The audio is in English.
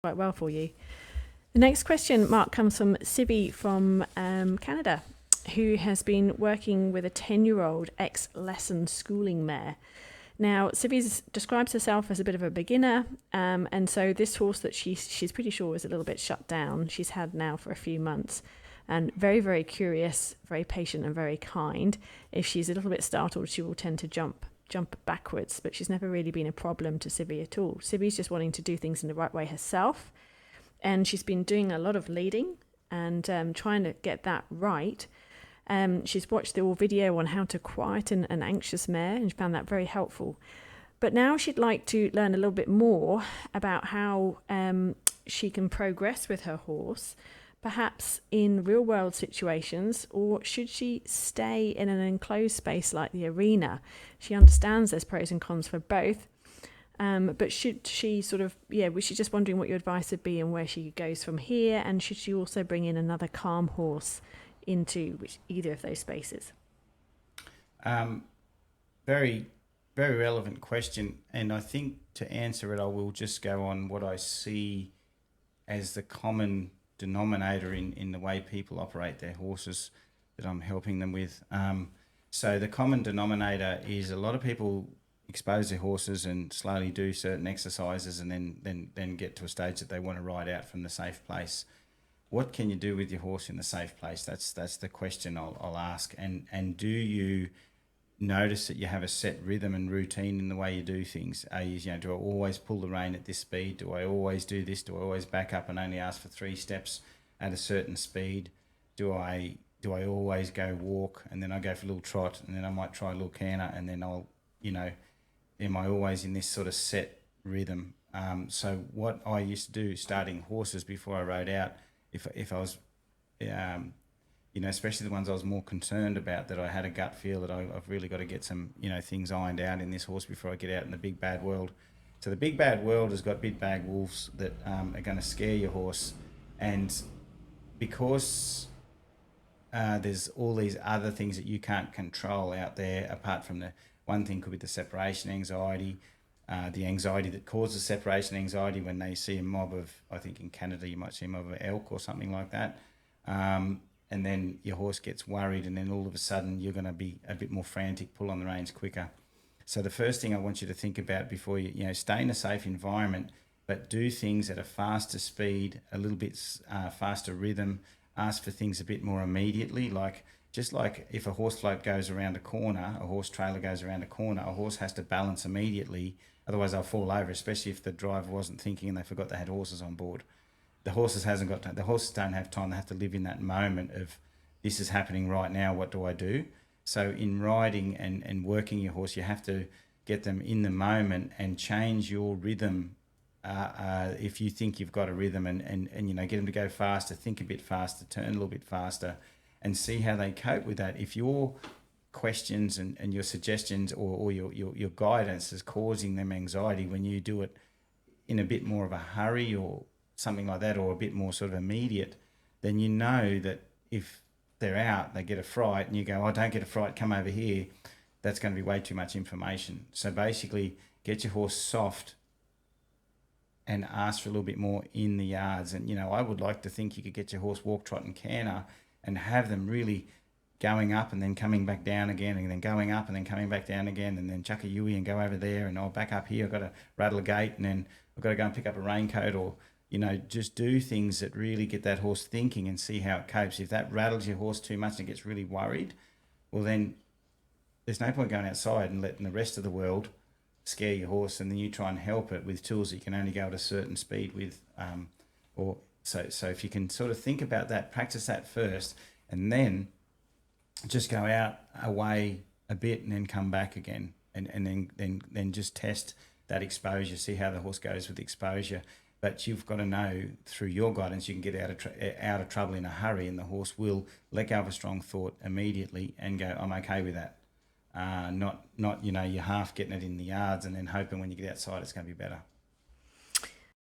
quite well for you. The next question, Mark, comes from Sibi from Canada, who has been working with a 10-year-old ex-lesson schooling mare. Now, Sibi describes herself as a bit of a beginner, and so this horse that she's pretty sure is a little bit shut down, she's had now for a few months, and very, very curious, very patient and very kind. If she's a little bit startled, she will tend to jump backwards, but she's never really been a problem to Sibi at all. Sibi's just wanting to do things in the right way herself, and she's been doing a lot of leading and trying to get that right. She's watched the video on how to quiet an anxious mare, and she found that very helpful. But now she'd like to learn a little bit more about how she can progress with her horse, perhaps in real world situations, or should she stay in an enclosed space like the arena? She understands there's pros and cons for both, but should she was she just wondering what your advice would be and where she goes from here, and should she also bring in another calm horse into either of those spaces? Very, very relevant question, and I think to answer it, I will just go on what I see as the common denominator in the way people operate their horses that I'm helping them with. So the common denominator is a lot of people expose their horses and slowly do certain exercises and then get to a stage that they want to ride out from the safe place. What can you do with your horse in the safe place? That's the question I'll ask. And do you notice that you have a set rhythm and routine in the way you do things? Do I always pull the rein at this speed? Do I always do this? Do I always back up and only ask for 3 steps at a certain speed? Do I always go walk and then I go for a little trot and then I might try a little canter and then am I always in this sort of set rhythm? So what I used to do starting horses before I rode out, if I was, especially the ones I was more concerned about, that I had a gut feel that I've really got to get some, things ironed out in this horse before I get out in the big bad world. So the big bad world has got big bad wolves that are going to scare your horse. And because there's all these other things that you can't control out there, apart from the one thing could be the separation anxiety, the anxiety that causes separation anxiety when they see a mob of, I think in Canada you might see a mob of elk or something like that. And then your horse gets worried and then all of a sudden you're going to be a bit more frantic, pull on the reins quicker. So the first thing I want you to think about before you stay in a safe environment, but do things at a faster speed, a little bit faster rhythm, ask for things a bit more immediately, just like if a horse float goes around a corner, a horse trailer goes around a corner, a horse has to balance immediately, otherwise they'll fall over, especially if the driver wasn't thinking and they forgot they had horses on board. The horses don't have time. They have to live in that moment of, this is happening right now, what do I do? So in riding and working your horse, you have to get them in the moment and change your rhythm. If you think you've got a rhythm and get them to go faster, think a bit faster, turn a little bit faster, and see how they cope with that. If your questions and your suggestions or your guidance is causing them anxiety when you do it in a bit more of a hurry or something like that, or a bit more sort of immediate, then you know that if they're out, they get a fright, and you go, oh, don't get a fright, come over here, that's going to be way too much information. So basically, get your horse soft and ask for a little bit more in the yards. And, I would like to think you could get your horse walk, trot and canter and have them really going up and then coming back down again, and then going up and then coming back down again, and then chuck a Yui and go over there, and I'll back up here, I've got to rattle a gate, and then I've got to go and pick up a raincoat, or just do things that really get that horse thinking and see how it copes. If that rattles your horse too much and it gets really worried, well then there's no point going outside and letting the rest of the world scare your horse, and then you try and help it with tools that you can only go at a certain speed with. So if you can sort of think about that, practice that first, and then just go out away a bit and then come back again, and then just test that exposure, see how the horse goes with exposure. But you've got to know through your guidance you can get out of trouble in a hurry, and the horse will let go of a strong thought immediately and go, I'm okay with that. Not you're half getting it in the yards and then hoping when you get outside it's going to be better.